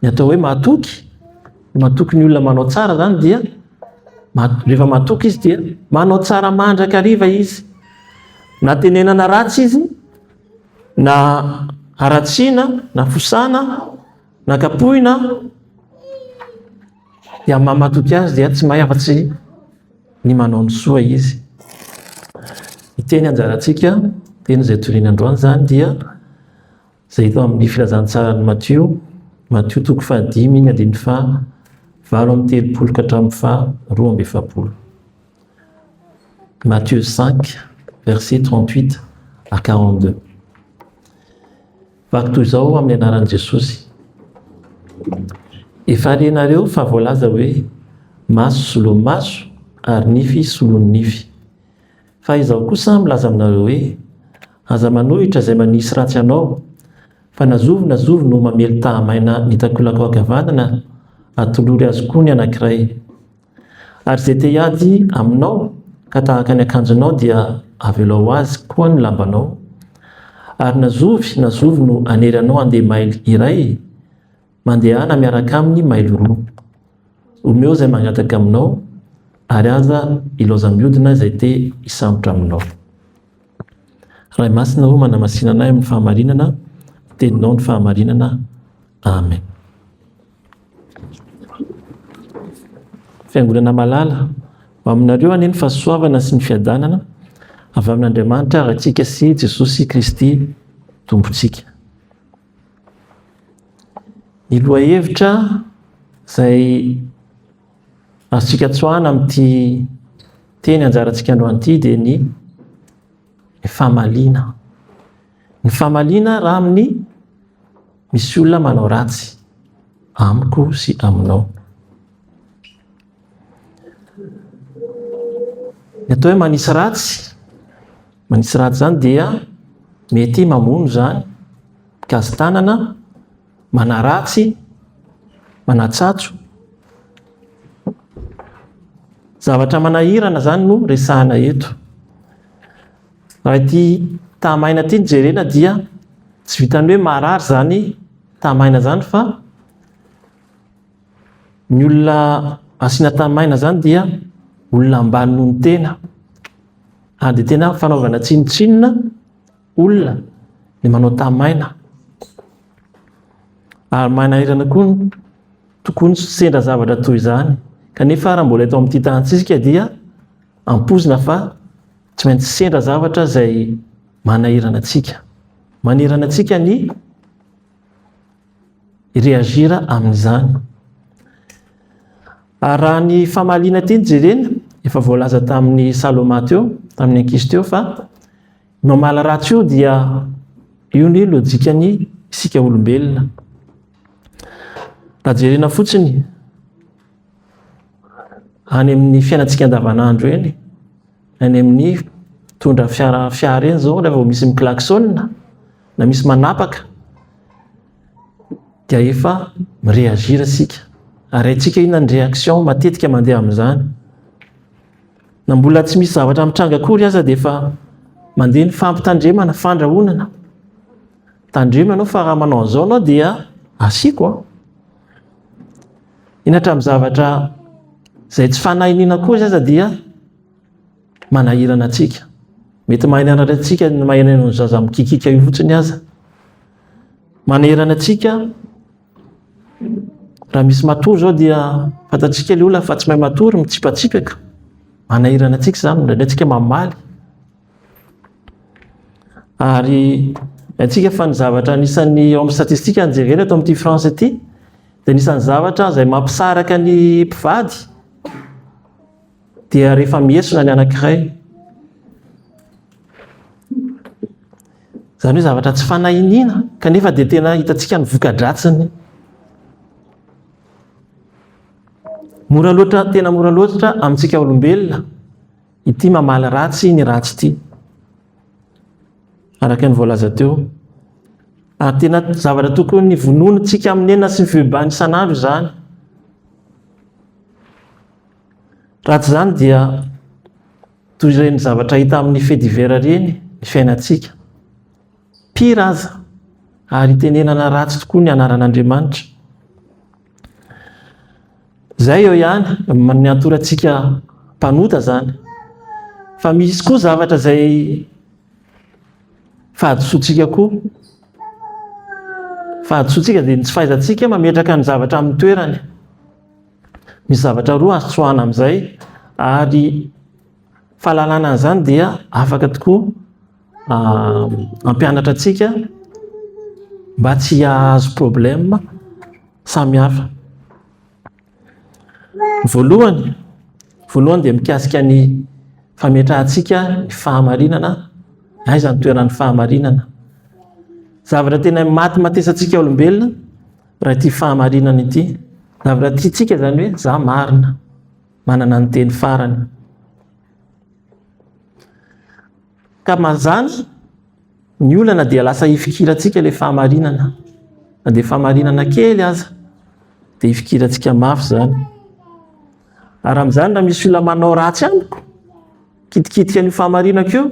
Ny atao hoe matoky ny olona manao tsara zany dia rehefa matoky izy dia manao tsara mandraka hariva izy. Na tenenana ratsy izy, na aratsiana, na fosana, na kapohina, dia mamatoky azy dia tsy mahay afa-tsy ny manao ny soa izy. Ny teny anjarantsika, teny izay toriana androany zany dia izay hita amin'ny filazantsarany Matthieu 5:7-2. Matthieu 5, verset 38 à 42. Vaky toy izao amin'ny anaran'i Jesosy. Efa harenareo fa voalaza hoe maso soloa maso ary nify soloa nify. Fa izaho kosa milaza aminareo hoe aza manohitra izay manisy ratsy anao, fa nazovo no mamely tahamaina ny takolaka ankavanana atolory azy koa ny anankiray. Ary izay te hiady aminao ka tahaka ny akanjonao dia avelao azy koa ny lambanao. Ary nazovo no anery anao andeha maily iray, mandehana miaraka amin'ny maily roa. Omeo izay mangataka aminao, ary aza ilaoza mihodina izay te hisambotra aminao. Ray masina ho manamasina anay amin'ny fahamarinana, teninao ny fahamarinana. Amen. Fiangonana malala ho aminareo anie ny fahasoavana sy ny fiadanana avy amin'Andriamanitra ratsika sy Jesosy Kristy tompontsika. Ny lohahevitra izay azontsika tsoahana amin'ity teny anjarantsika androany ity dia ny fahamaliana. Ny fahamaliana raha amin'ny misy olona manao ratsy amiko sy aminao. Ny atao hoe manisy ratsy zany dia mety mamono zany, mikazo tanana, manaratsy, manatsatso. Zavatra manahirana zany no resahana eto. Raha ity tahamaina ity jerena dia tsy vitany hoe marary zany tahamaina zany, fa ny olona asiana tahamaina zany dia olona ambany noho ny tena. Dia tena fanaovana tsinotsinona olona ny manao tahamaina. Ary manahirana koa tokoa ny sendra zavatra toy izany. Kanefa raha mbola eto amin'ity tahantsika dia ampozina fa tsy maintsy sendra zavatra izay manahirana antsika. Manirana antsika ny reagira amin'izany. Ary raha ny fahamaliana ity ny jerena, efa voalaza tamin'ny Saloma teo, tamin'ny ankizy teo, fa mamala ratsy io dia io ny lojikany isika olombelona. Raha jerena fotsiny any amin'ny fiainantsika andavanandro eny, any amin'ny tondra fiara eny zao, rehefa misy miklaksona na misy manapaka dia efa mireagira sika. Ary antsika inona ny réaction matetika mandeha amin'izany. Na mbola tsy misy zavatra mitranga akory aza dia efa mandeha ny fampitandremana, fandrahonana. Tandremana fa raha manao an'izao anao dia asiako. Inatra amin'ny zavatra izay tsy fanahiniana akory aza dia manahirana antsika. Mety mahinana antsika ny mahinana ny zaza mikikika io fotsiny aza. Manahirana antsika raha misy matory zao dia fantatsika ilay olona fa tsy mahay matory, mitsipatsipaka. Manahirana antsika izany, ndraindray antsika mamaly. Ary antsika fa ny zavatra anisan'ny ao amin'ny statistika ny jerena eto amin'ity France ity dia anisan'ny zavatra izay mampisaraka ny mpivady dia rehefa miesona ny anankiray. Izany hoe zavatra tsy fanahiniana kanefa dia tena hitantsika ny voka-dratsiny. Mora loatra, tena mora loatra amintsika olombelona ity mamaly ratsy ny ratsy ity. Araka ny voalaza teo. Ary tena zavatra tokony ny vononontsika amin'ny enina sy ny fioban'ny isan'andro izany. Ratsy izany dia toy ireny zavatra hita amin'ny fait divers reny, ny fiainantsika. Pira aza, ary tenenana ratsy tokoa ny anaran'Andriamanitra. Zay eo ihany ny atorantsika mpanota zany. Fa misy koa zavatra zay fahadisoantsika koa. Fahadisoantsika dia tsy fahaizantsika mametraka ny zavatra amin'ny toerany. Misy zavatra roa azo tsoahana amin'izay ary fahalalana an'izany dia afaka tokoa ampianatra antsika mba tsy hahazo problème samihafa. Voalohany dia mikasika ny fametrahantsika ny fahamarinana, aiza ny toeran'ny fahamarinana. Zavatra tena maty matesantsika olombelona raha ity fahamarinana ity. Zavatra tiantsika zany hoe za marina, manana ny teny farany. Ka mazany ny olana dia lasa ifikirantsika ilay fahamarinana. Na dia fahamarinana kely aza dia ifikirantsika mafy zany. Ary amin'izany raha misy olona manao ratsy amiko, kitikitika ny fahamarinako io,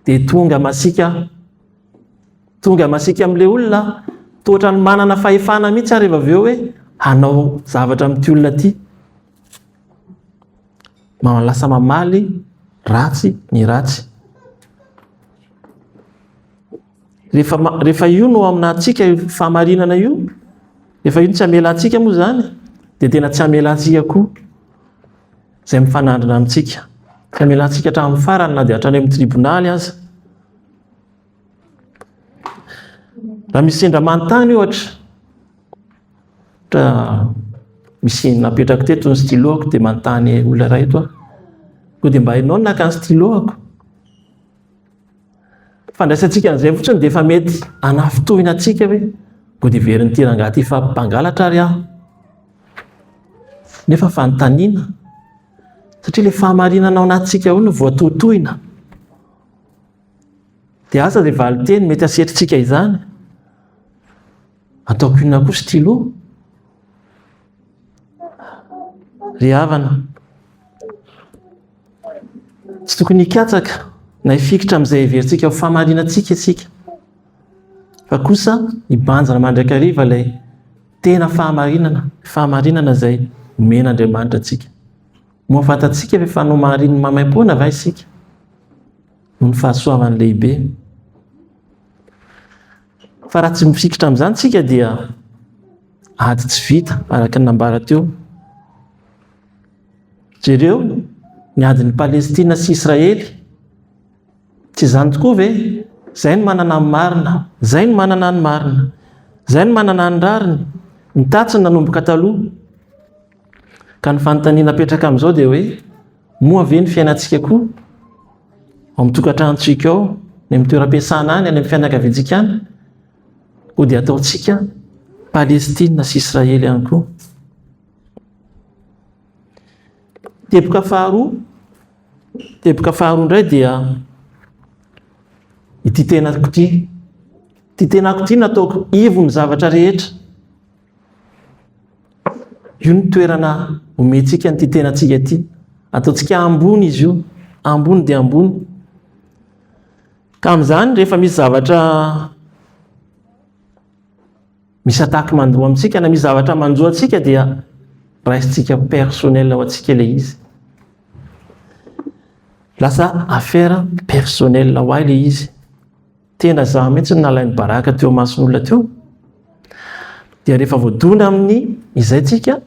dia tonga masika amin'ilay olona toatra ny manana fahefana mihitsy ary rehefa avy eo hoe hanao zavatra amin'ity olona ity. Lasa mamaly ratsy ny ratsy. Rehefa io no aminatsika fahamarinana io, rehefa io no tsy amelantsika moa zany, dia tena tsy amelantsika koa izay mifanandrina amintsika. Tsy amelantsika hatramin'ny farany na dia hatrany amin'ny tribonaly aza. Raha misy sendra manontany ohatra misy napetrako teto ny styloako dia manontany olona iray eto koa dia mba hainao ny naka ny styloako. Fandraisantsika an'izay fotsiny dia efa mety hanafitohina antsika hoe koa dia very ny rangahy efa mpangalatra ary aho. Nefa fanontaniana satria ilay fahamarinana ao anatintsika io no voatotohina. Dia asa dia valiteny mety asetritsika izany. Ataoko inona koa stylo? Ry havana, tsy tokony hikatsaka na hifikitra amin'izay heverintsika ho fahamarinantsika isika. Fa kosa hibanjina mandrakariva ilay tena fahamarinana izay omen'Andriamanitra antsika. Moa fantatsika fa efa nomarin'ny mamaim-poana va isika noho ny fahasoavany lehibe. Fa raha tsy mifikitra amin'izany tsika dia ady tsy vita araka ny nambara teo. Jereo ny adin'ny Palestina sy Israely, tsy izany tokoa ve? Izay no manana ny marina, izay no manana ny marina, izay no manana ny rariny, ny tatsiny nanomboka taloha. Ka ny fanontaniana petraka amin'izao dia hoe moa ve ny fiainantsika koa ao amin'ny tokantranontsika ao, ny amin'ny toeram-piasana any, any amin'ny fianakaviantsika any, ho dia ataontsika Palestina sy Israely ihany koa. Teboka faharoa indray dia ity tenako ity nataoko ivo ny zavatra rehetra. Io ny toerana omentsika ny tenantsika ity. Ataontsika ambony izy io, ambony dia ambony. Ka amin'izany rehefa misy zavatra misy ataky mandoa amintsika na misy zavatra manjoa antsika dia raisintsika personnel ao antsika ilay izy. Lasa affaire personnel ao ilay izy. Tena za mihitsy nalain'ny baraka teo mason'olona teo. Dia rehefa voadona amin'ny izay tsika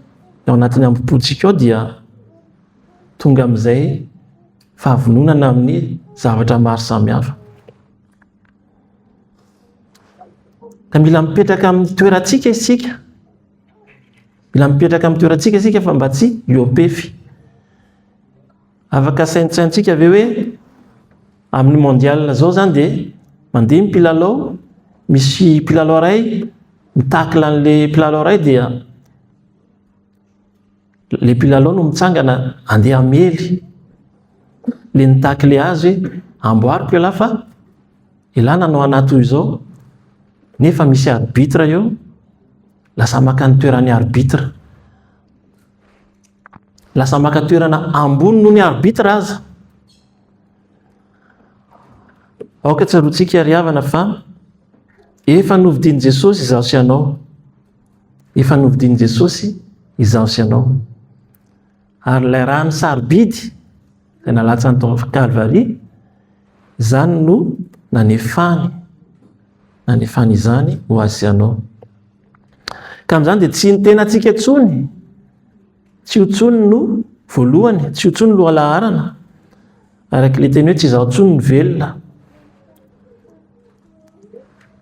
ao anatin'ny ambopontsika ao dia tonga amin'izay fahavononana amin'ny zavatra maro samihafa. Ka mila mipetraka amin'ny toerantsika isika. Mila mipetraka amin'ny toerantsika isika fa mba tsy hiopefy. Afaka saintsaintsika ve hoe amin'ny mondial zao zany dia mandeha mpilalao, misy mpilalao iray mitakila an'ilay mpilalao iray dia ilay mpilalao no mitsangana andeha amely le nitakile azy hoe amboariko elahy fa elahy nanao anaty toy izao. Nefa misy arbitre eo, lasa maka ny toeran'ny arbitre. Lasa maka toerana ambony noho ny arbitre aza. Aoka tsaroantsika ry havana fa efa novidian'i Jesosy izaho sy ianao. Efa novidian'i Jesosy izao sy ianao. Ary ilay rano sarobidy izay nalatsa ny tao Kalvaria, izany no nanefany izany ho azy sy ianao. Ka amin'izany dia tsy ny tenantsika intsony, tsy ho intsony no voalohany, tsy ho intsony lohalaharana, araka ilay teny hoe tsy izaho intsony ny velona.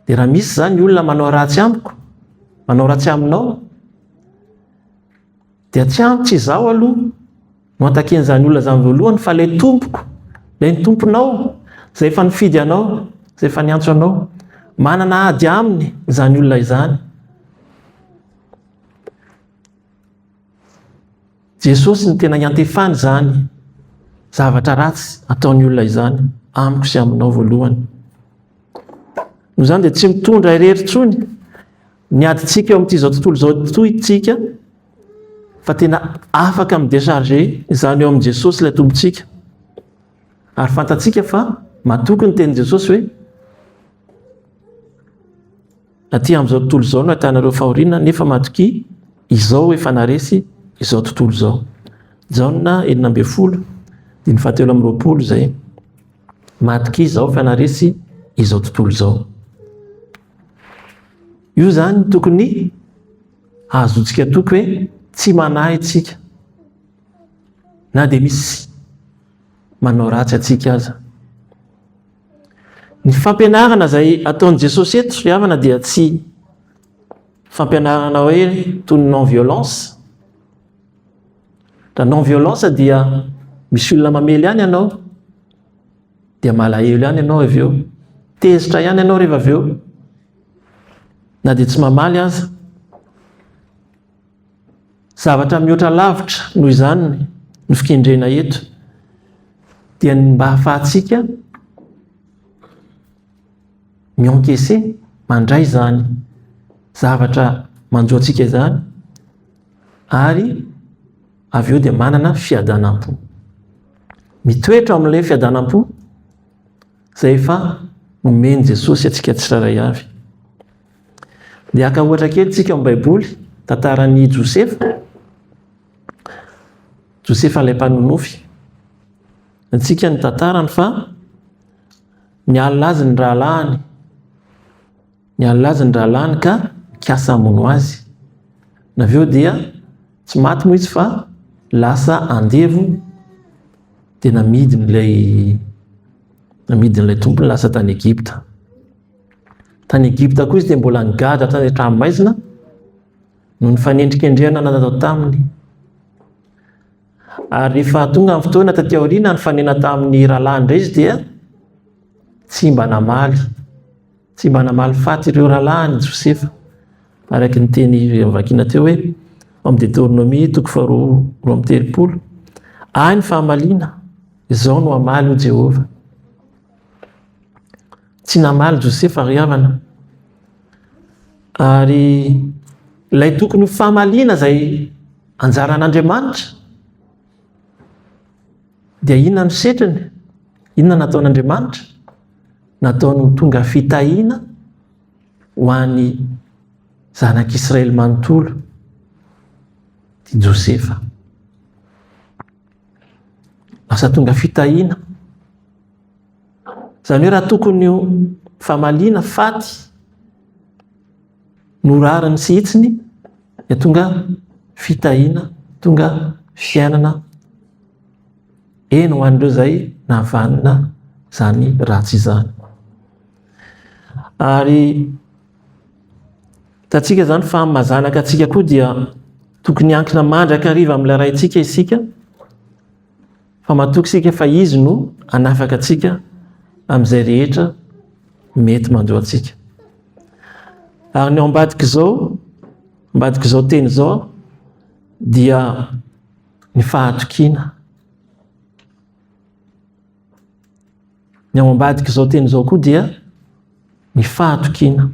Dia raha misy izany olona manao ratsy amiko, manao ratsy aminao, dia tsy izaho aloha no ataken'izany olona izany voalohany, fa ilay tompoko, ilay ny tomponao, izay efa nifidy anao, izay efa niantso anao, manana ady aminy izany olona izany. Jesosy ny tena niantefany izany zavatra ratsy ataon'ny olona izany amiko sy aminao voalohany. Noho izany dia tsy mitondra irery intsony ny adintsika eo amin'ity izao tontolo izao toy isika, fa tena afaka midécharger izany eo amin'i Jesosy ilay tompontsika. Ary fantatsika fa matoky ny tenin' Jesosy hoe aty amin'izao tontolo izao no ahitanareo fahoriana, nefa matoky izao efa naresy izao tontolo izao. Jaona 9:7-20 izay. Matoky izao efa naresy izao tontolo izao. Io izany tokony ahazoantsika toky hoe tsy manahy antsika, na dia misy manao ratsy antsika aza. Ny fampianarana izay ataon'i Jesosy eto ry havana dia tsy fampianarana hoe toy ny non-violence. Raha non-violence dia misy olona mamely ihany ianao, dia malahelo ihany ianao avy eo, tezitra ihany ianao rehefa avy eo, na dia tsy mamaly aza. Zavatra mihoatra lavitra noho izany no fikendrena eto, dia mba ahafahantsika mi-encaisser, mandray izany zavatra manjoantsika izany, ary avy eo dia manana fiadanam-po. Mitoetra amin'ilay fiadanam-po izay efa nomeny Jesosy antsika tsirairay avy. Dia aka ohatra kely tsika amin'ny Baiboly, tantaran'i Josefa ilay mpanonofy. Antsika ny tantarany fa nialina azy ny rahalahiny, ka mikasa hamono azy. Avy eo dia tsy maty moa izy fa lasa andevo, dia namidin'ilay tompony lasa tany Egypta. Tany Egypta koa izy dia mbola nigadra tany an-tranomaizina noho ny fanendrikendrehana natao taminy. Ary rehefa tonga amin'ny fotoana taty aoriana ny fanena tamin'ny rahalahy indray izy dia tsy mba namaly faty ireo rahalahy ny Josefa, araka ny teny vakiana teo hoe amin'ny Deutéronomie 2:3, ahy ny fahamaliana, izao no hamaly o Jehova. Tsy namaly Josefa ry havana. Ary ilay tokony ho fahamaliana izay anjaran'Andriamanitra, dia inona no setrany? Inona nataon'Andriamanitra? Nataony tonga fitahiana ho an'ny zanak'Israely manontolo, ty Josefa. Lasa tonga fitahiana. Izany hoe raha tokony ho fahamaliana, faty no rariny sy hitsiny, dia tonga fitahiana, tonga fiainana eny ho an'ireo izay nahavanina izany ratsy izany. Ary tatsika izany fa mazanaka atsika koa dia tokony hankina mandraka hariva amin'ilay raintsika isika, fa matoky isika fa izy no hanafaka atsika amin'izay rehetra mety manjo atsika. Ary ny ao ambadika izao teny izao dia ny fahatokiana. Ny ao ambadika izao teny izao koa dia ny fahatokiana.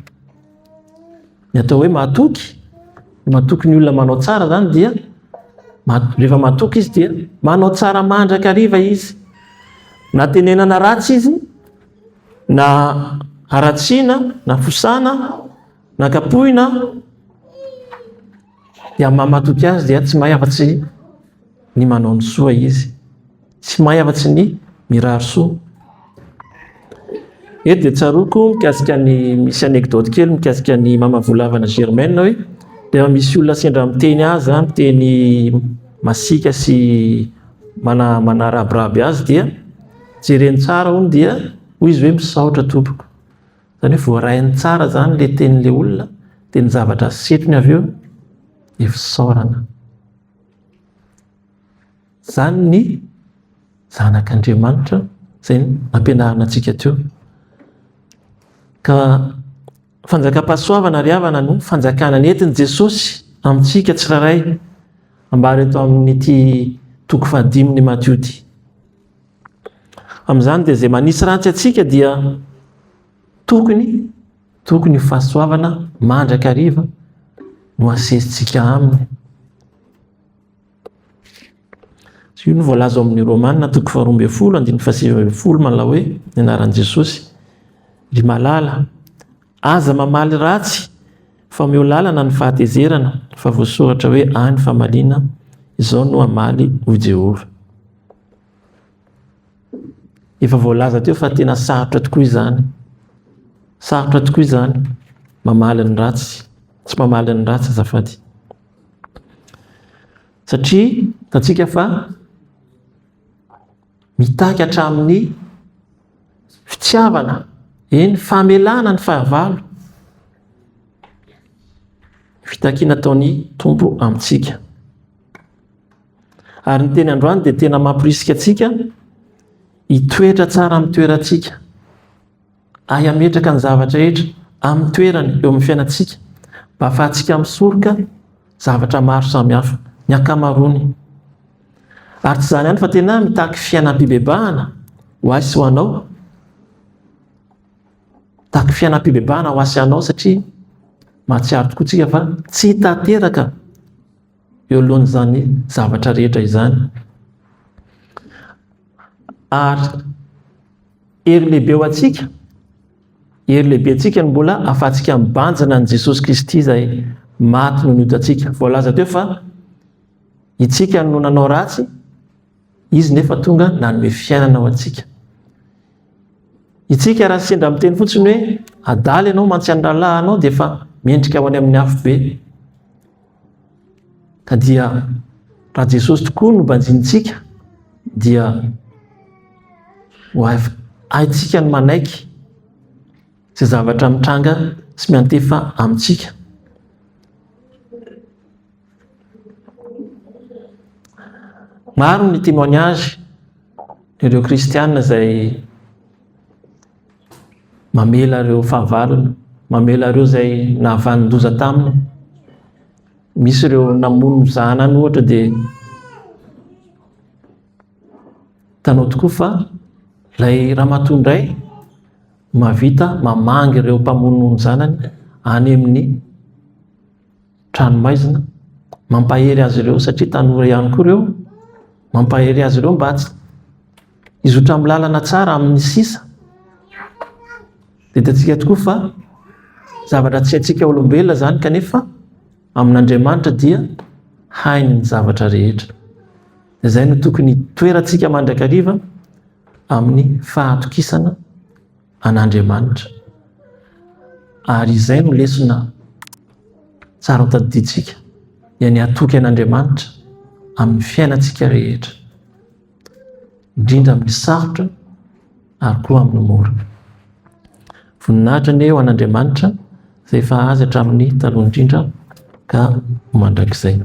Ny atao hoe matoky ny olona manao tsara zany dia rehefa matoky izy dia manao tsara mandraka hariva izy, na tenenana ratsy izy, na haratsiana, na fosana, na kapohina, dia mamatoky azy dia tsy mahay afa-tsy ny manao ny soa izy, tsy mahay afa-tsy ny mirary soa. Eto dia tsaroko mikasika ny misy anekdoty kely mikasika ny mamavolavana Germaine hoe dia misy olona sendra miteny azy miteny masika sy manarabraby azy dia jereny tsara hono dia hoy izy hoe misaotra tompoko. Zany hoe voarahiny tsara zany le tenin'le olona dia ny zavatra setony avy eo dia fisaorana. Zany ny zanak'Andriamanitra izay nampianarina antsika teo. Ka fanjakam-pahasoavana ry havana no fanjakana nentin' Jesosy amintsika tsiraray ambary eto amin'ity toko 5 Matio ity. Amin'izany dia izay manisy ratsy atsika dia tokony fahasoavana mandrakariva no asesitsika aminy. Io no voalaza amin'ny Romanina toko 12:7 manao hoe ny anaran'i Jesosy ry malala aza mamaly ratsy fa meo lalana ny fahatezerana fa voasoratra hoe any famaliana izao no amaly ho Jehova. Efa voalaza teo fa tena sarotra tokoa izany. Sarotra tokoa izany mamaly ny ratsy, tsy mamaly ny ratsy azafady. Satria tatsika fa mitaky hatramin'ny fitiavana, famelana ny fahavalo, fitakiana ataon'ny Tompo amintsika. Ary ny teny androany dia tena mampirisika atsika hitoetra tsara amin'ny toerantsika, ametraka ny zavatra rehetra amin'ny toerany eo amin'ny fiainantsika mba ahafahantsika misoroka zavatra maro samihafa ny ankamaroany. Ary tsy izany ihany fa tena mitaky fiainam-pibebahana ho azy sy ho anao. Mitaky fiainam-pibebahana ho azy anao satria mahatsiaro tokoa tsika fa tsy hitateraka eo alohan'izany zavatra rehetra izany. Ary hery lehibe ho antsika, hery lehibe antsika no mbola ahafahantsika mibanjina ny Jesosy Kristy izay maty no nioty antsika. Voalaza teo fa itsika no nanao ratsy, izy nefa tonga nanome fiainana ho antsika. Itsika raha sendra miteny fotsiny hoe adaly ianao mantsy an-dralahy anao dia efa miendrika ho any amin'ny afo be. Ka dia raha Jesosy tokoa no banjintsika dia haitsika ny manaiky izay zavatra mitranga sy miantefa amintsika. Maro ny témoignage ireo kristianina izay mamela ireo fahavalony, mamela ireo izay nahavanin-doza taminy. Misy ireo namono zanany ohatra dia tanao tokoa fa ilay ramatoa indray mahavita mamangy ireo mpamono ny zanany any amin'ny tranomaizina, mampahery azy ireo satria tanora ihany koa ireo, mampahery azy ireo mba tsy hizotra amin'ny lalana tsara amin'ny sisa. Dia hitantsika tokoa fa zavatra tsy haintsika olombelona zany kanefa amin'Andriamanitra dia hainy ny zavatra rehetra. Dia izay no tokony toerantsika mandrakariva amin'ny fahatokisana an'Andriamanitra. Ary izay no lesona tsara ho tadidintsika dia ny hatoky an'Andriamanitra amin'ny fiainantsika rehetra, indrindra amin'ny sarotra ary koa amin'ny mora. Voninahitra anie ho an'Andriamanitra izay efa azy hatramin'ny taloha indrindra ka mandrakizay.